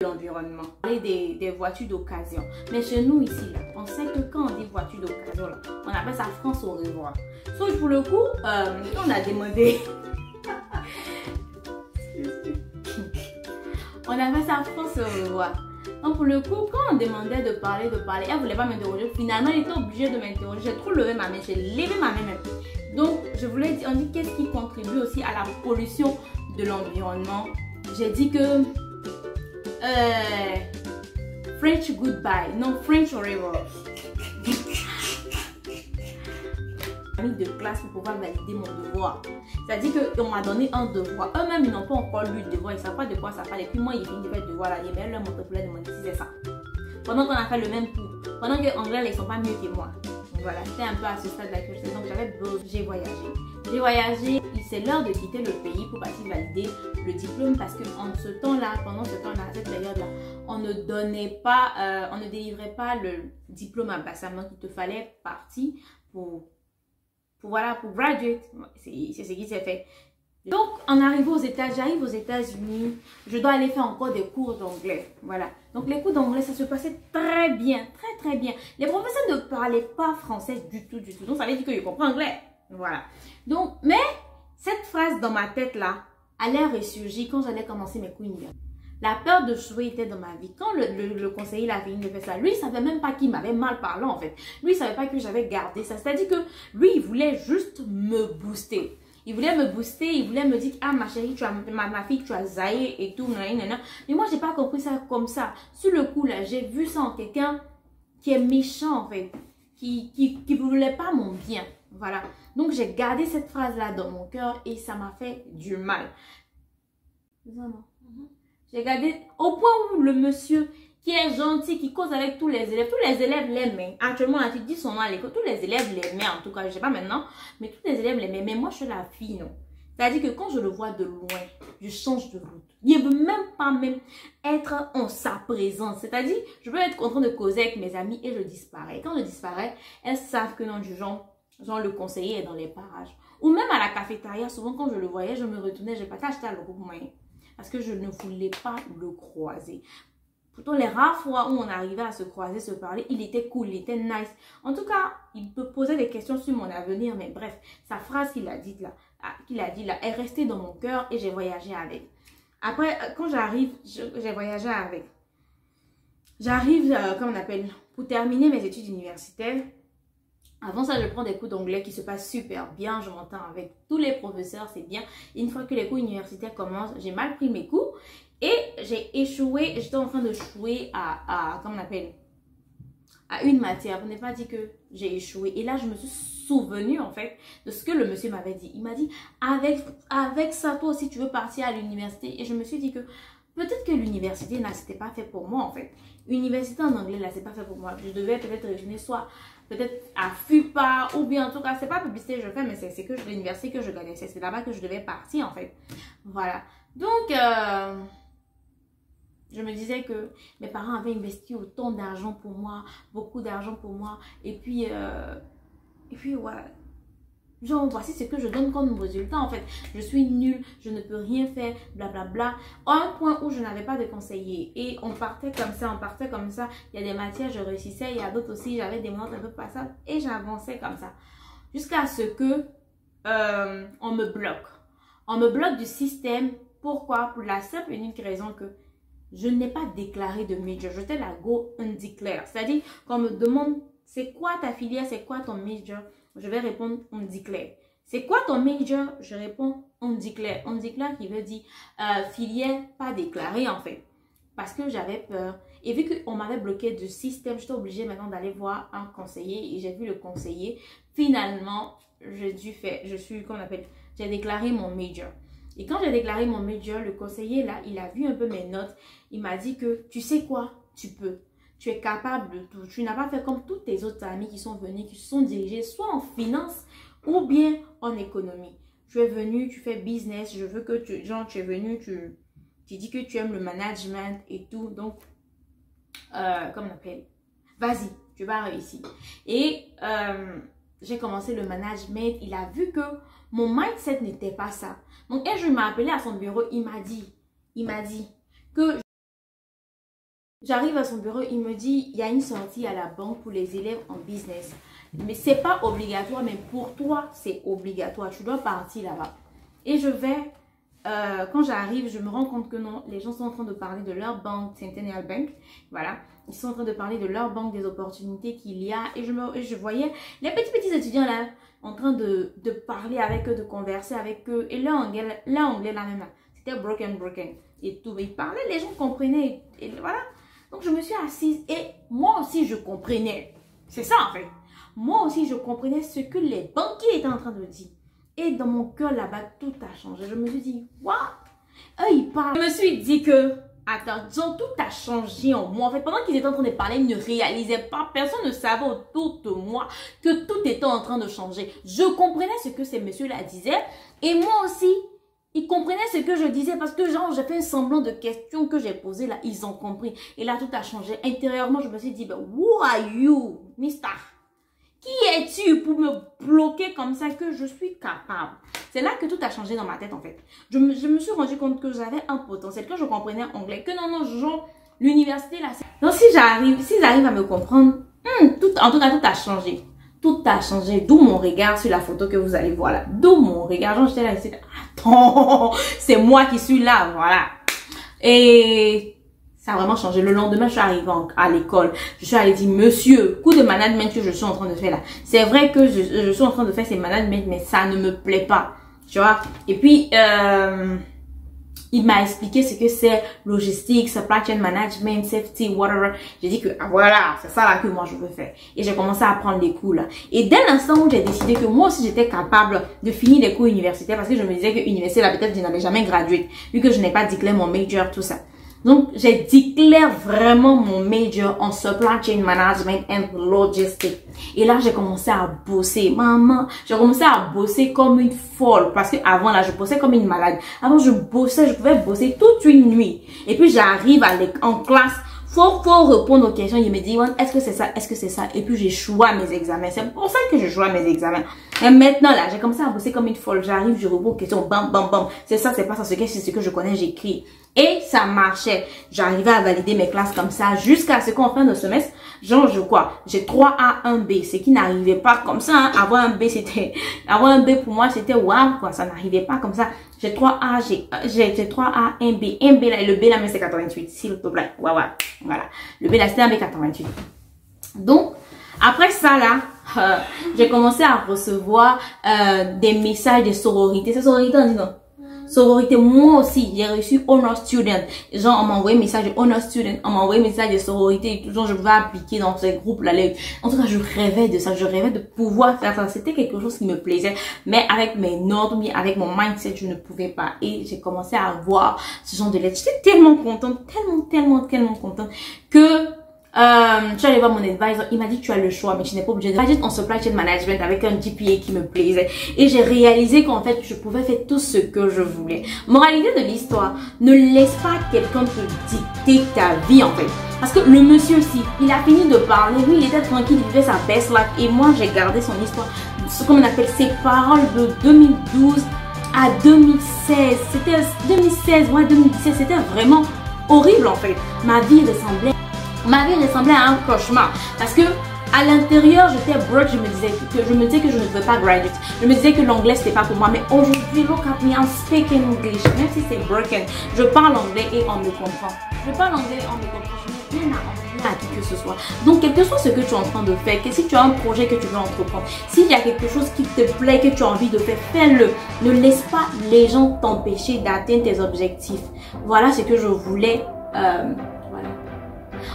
l'environnement, parler des voitures d'occasion. Mais chez nous ici, là, on sait que quand on dit voiture d'occasion, on appelle ça France au revoir. Sauf pour le coup, on a demandé... on appelle ça France au revoir. Donc pour le coup, quand on demandait de parler, elle ne voulait pas m'interroger. Finalement, elle était obligée de m'interroger. J'ai trop levé ma main, j'ai levé ma main même. Donc je voulais dire, on dit qu'est-ce qui contribue aussi à la pollution de l'environnement. J'ai dit que French goodbye, non French forever. De classe pour pouvoir valider mon devoir. C'est-à-dire qu'on m'a donné un devoir. Eux-mêmes, ils n'ont pas encore lu le devoir. Ils ne savent pas de quoi ça parle. Et puis moi, ils finissent de faire le devoir là. Ils me leur montrent pour leur demander si c'est ça. Pendant qu'on a fait le même coup. Pendant que anglais, ils ne sont pas mieux que moi. Donc voilà, c'était un peu à ce stade-là que j'étais. Donc j'avais besoin. J'ai voyagé. J'ai voyagé. C'est l'heure de quitter le pays pour partir valider le diplôme. Parce que en ce temps-là, pendant ce temps-là, cette période-là, on ne donnait pas, on ne délivrait pas le diplôme à Bassam. Donc il te fallait partir pour graduate. C'est ce qui s'est fait. Donc, en arrivant aux États, j'arrive aux États-Unis, je dois aller faire encore des cours d'anglais. Voilà. Donc, les cours d'anglais, ça se passait très bien, très bien. Les professeurs ne parlaient pas français du tout. Donc, ça veut dire que je comprends anglais. Voilà. Donc, mais cette phrase dans ma tête là, allait ressurgir quand j'allais commencer mes cours universitaires. La peur de jouer était dans ma vie. Quand le conseiller l'a fini de faire ça, lui, il ne savait même pas qu'il m'avait mal parlé en fait. Lui, il ne savait pas que j'avais gardé ça. C'est-à-dire que lui, il voulait juste me booster. Il voulait me booster, il voulait me dire, ah ma chérie, tu as, ma fille, tu as zaillé et tout. Nanana. Mais moi, je n'ai pas compris ça comme ça. Sur le coup, là, j'ai vu ça en quelqu'un qui est méchant en fait. Qui ne voulait pas mon bien. Voilà. Donc, j'ai gardé cette phrase-là dans mon cœur et ça m'a fait du mal. J'ai gardé au point où le monsieur qui est gentil, qui cause avec tous les élèves l'aimaient. Actuellement, tu dis son nom à l'école, tous les élèves l'aimaient en tout cas, je ne sais pas maintenant, mais tous les élèves l'aimaient. Mais moi, je suis la fille, non. C'est-à-dire que quand je le vois de loin, je change de route. Il ne veut même pas être en sa présence. C'est-à-dire, je peux être en train de causer avec mes amis et je disparais. Et quand je disparais, elles savent que non, du genre le conseiller est dans les parages. Ou même à la cafétéria, souvent quand je le voyais, je me retournais, je partais acheter à le groupe moyen. Parce que je ne voulais pas le croiser. Pourtant, les rares fois où on arrivait à se croiser, se parler, il était cool, il était nice. En tout cas, il peut poser des questions sur mon avenir, mais bref, sa phrase qu'il a dit là, est restée dans mon cœur et j'ai voyagé avec. Après, quand j'arrive, j'ai voyagé avec. J'arrive, comment on appelle, pour terminer mes études universitaires. Avant ça, je prends des cours d'anglais qui se passent super bien. Je m'entends avec tous les professeurs, c'est bien. Une fois que les cours universitaires commencent, j'ai mal pris mes cours et j'ai échoué. J'étais en train de échouer comment on appelle, à une matière. Vous n'avez pas dit que j'ai échoué. Et là, je me suis souvenue en fait de ce que le monsieur m'avait dit. Il m'a dit, avec ça, toi aussi, tu veux partir à l'université. Et je me suis dit que peut-être que l'université, là, c'était pas fait pour moi en fait. Université en anglais, là, c'est pas fait pour moi. Je devais peut-être retourner soit peut-être à FUPA ou bien en tout cas, c'est pas publicité que je fais, mais c'est que l'université que je connaissais. C'est là-bas que je devais partir en fait. Voilà. Donc, je me disais que mes parents avaient investi autant d'argent pour moi, beaucoup d'argent pour moi. Et puis voilà. Genre, voici ce que je donne comme résultat en fait. Je suis nulle, je ne peux rien faire, blablabla. À un point où je n'avais pas de conseiller. Et on partait comme ça. Il y a des matières, je réussissais. Il y a d'autres aussi, j'avais des notes un peu passables. Et j'avançais comme ça. Jusqu'à ce que on me bloque. On me bloque du système. Pourquoi? Pour la simple et unique raison que je n'ai pas déclaré de major. J'étais la go undeclare. C'est-à-dire qu'on me demande, c'est quoi ta filière, c'est quoi ton major? Je vais répondre undeclare. C'est quoi ton major? Je réponds undeclare. Undeclare qui veut dire filière pas déclarée en fait. Parce que j'avais peur. Et vu qu'on m'avait bloqué du système, j'étais obligée maintenant d'aller voir un conseiller. Et j'ai vu le conseiller. Finalement, j'ai déclaré mon major. Et quand j'ai déclaré mon major, le conseiller là, il a vu un peu mes notes. Il m'a dit que, tu sais quoi, tu peux. Tu es capable de tout. Tu n'as pas fait comme tous tes autres amis qui sont venus, qui se sont dirigés soit en finance ou bien en économie. Tu es venu, tu fais business. Je veux que tu es venu, tu dis que tu aimes le management et tout. Donc, comment on appelle? Vas-y, tu vas réussir. Et j'ai commencé le management. Il a vu que mon mindset n'était pas ça. Donc, un jour, il m'a appelé à son bureau. Il m'a dit que J'arrive à son bureau, il me dit, il y a une sortie à la banque pour les élèves en business. Mais c'est pas obligatoire, mais pour toi, c'est obligatoire. Tu dois partir là-bas. Et je vais, quand j'arrive, je me rends compte que non, les gens sont en train de parler de leur banque, Centennial Bank. Voilà, ils sont en train de parler de leur banque, des opportunités qu'il y a. Et je voyais les petits étudiants là, en train de parler avec eux, de converser avec eux. Et leur anglais là même, c'était broken. Et tout, ils parlaient, les gens comprenaient. Et voilà. Donc, je me suis assise et moi aussi, je comprenais. C'est ça, en fait. Moi aussi, je comprenais ce que les banquiers étaient en train de dire. Et dans mon cœur, là-bas, tout a changé. Je me suis dit, what? Eux, ils parlent. Je me suis dit que, attends, tout a changé en moi. En fait, pendant qu'ils étaient en train de parler, ils ne réalisaient pas. Personne ne savait autour de moi que tout était en train de changer. Je comprenais ce que ces messieurs-là disaient. Et moi aussi, ils comprenaient ce que je disais parce que genre j'ai fait un semblant de questions que j'ai posées là, ils ont compris. Et là tout a changé. Intérieurement, je me suis dit, ben, who are you, mister? Qui es-tu pour me bloquer comme ça que je suis capable? C'est là que tout a changé dans ma tête en fait. Je me suis rendu compte que j'avais un potentiel, que je comprenais anglais, que non, genre l'université là. Donc s'ils arrivent à me comprendre, en tout cas tout a changé. Tout a changé, d'où mon regard sur la photo que vous allez voir là. D'où mon regard, genre j'étais là, attends, c'est moi qui suis là, voilà. Et ça a vraiment changé. Le lendemain, je suis arrivée à l'école. Je suis allée dire, monsieur, coup de management que je suis en train de faire là. C'est vrai que je suis en train de faire ces management, mais ça ne me plaît pas. Tu vois. Et puis, il m'a expliqué ce que c'est logistique, supply chain management, safety, whatever. J'ai dit que voilà, c'est ça là que moi je veux faire. Et j'ai commencé à prendre des cours là. Et dès l'instant où j'ai décidé que moi aussi j'étais capable de finir les cours universitaires, parce que je me disais que université là peut-être je n'avais jamais gradué, vu que je n'ai pas déclaré mon major, tout ça. Donc, j'ai déclaré vraiment mon major en supply chain management and logistics. Et là, j'ai commencé à bosser. Maman, j'ai commencé à bosser comme une folle. Parce que avant là, je bossais comme une malade. Avant, je pouvais bosser toute une nuit. Et puis, j'arrive en classe. Faut répondre aux questions. Il me dit, est-ce que c'est ça? Est-ce que c'est ça? Et puis, j'échoue mes examens. C'est pour ça que je joue mes examens. Et maintenant, là, j'ai commencé à bosser comme une folle. J'arrive, je réponds aux questions. Bam, bam, bam. C'est ça, c'est pas ça. C'est ce que je connais, j'écris. Et ça marchait. J'arrivais à valider mes classes comme ça jusqu'à ce qu'en fin de semestre, genre, j'ai 3A, 1B. Ce qui n'arrivait pas comme ça, hein. Avoir un B pour moi, c'était waouh, quoi. Ça n'arrivait pas comme ça. J'ai 3A, j'ai 3A, 1B. 1B là, et le B là, mais c'est 88. S'il te plaît. Ouais. Voilà. Le B là, c'était un B 88. Donc, après ça là, j'ai commencé à recevoir des messages de sororité. C'est sororité, on dit non? Sororité, moi aussi, j'ai reçu Honor Student. Genre, on m'a envoyé un message de Honor Student, on m'a envoyé un message de sororité, genre, je pouvais appliquer dans ces groupes-là. En tout cas, je rêvais de ça, je rêvais de pouvoir faire ça. C'était quelque chose qui me plaisait, mais avec mes notes, mais avec mon mindset, je ne pouvais pas. Et j'ai commencé à avoir ce genre de lettres. J'étais tellement contente, tellement contente que je suis allée voir mon advisor, il m'a dit tu as le choix mais tu n'es pas obligé de faire en supply chain management avec un GPA qui me plaisait et j'ai réalisé qu'en fait je pouvais faire tout ce que je voulais. Moralité de l'histoire, ne laisse pas quelqu'un te dicter ta vie en fait, parce que le monsieur aussi, il a fini de parler, lui il était tranquille, il vivait sa best life et moi j'ai gardé son histoire, ce qu'on appelle ses paroles de 2012 à 2016, c'était 2016, ouais 2017, c'était vraiment horrible en fait. Ma vie ressemblait à un cauchemar parce que à l'intérieur j'étais broke, je me disais que je ne pouvais pas graduate, je me disais que l'anglais c'était pas pour moi, mais aujourd'hui look at me, I'm speaking English, même si c'est broken, je parle anglais et on me comprend, je parle anglais et on me comprend, je n'ai rien à enseigner à qui que ce soit. Donc quel que soit ce que tu es en train de faire, que si tu as un projet que tu veux entreprendre, s'il y a quelque chose qui te plaît, que tu as envie de faire, fais-le. Ne laisse pas les gens t'empêcher d'atteindre tes objectifs. Voilà ce que je voulais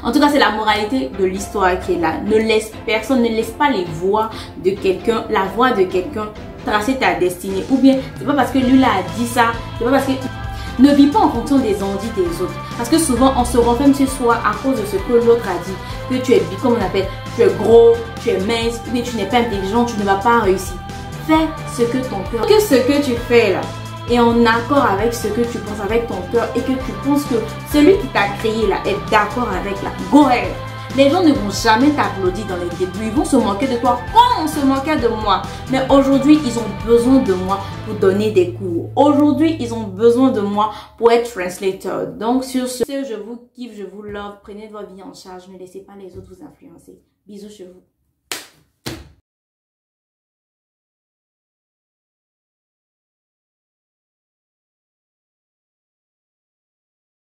en tout cas, c'est la moralité de l'histoire qui est là. Ne laisse pas les voix de quelqu'un, la voix de quelqu'un tracer ta destinée. Ou bien, c'est pas parce que lui là a dit ça, c'est pas parce que... Ne vis pas en fonction des envies des autres. Parce que souvent, on se renferme sur soi à cause de ce que l'autre a dit. Que tu es, comme on appelle, tu es gros, tu es mince, ou bien tu n'es pas intelligent, tu ne vas pas réussir. Fais ce que ton cœur... Que ce que tu fais là est en accord avec ce que tu penses, avec ton cœur, et que tu penses que celui qui t'a créé là est d'accord avec là. Go ahead. Les gens ne vont jamais t'applaudir dans les débuts. Ils vont se moquer de toi comme on se moquait de moi. Mais aujourd'hui, ils ont besoin de moi pour donner des cours. Aujourd'hui, ils ont besoin de moi pour être translator. Donc, sur ce, je vous kiffe, je vous love. Prenez votre vie en charge. Ne laissez pas les autres vous influencer. Bisous chez vous.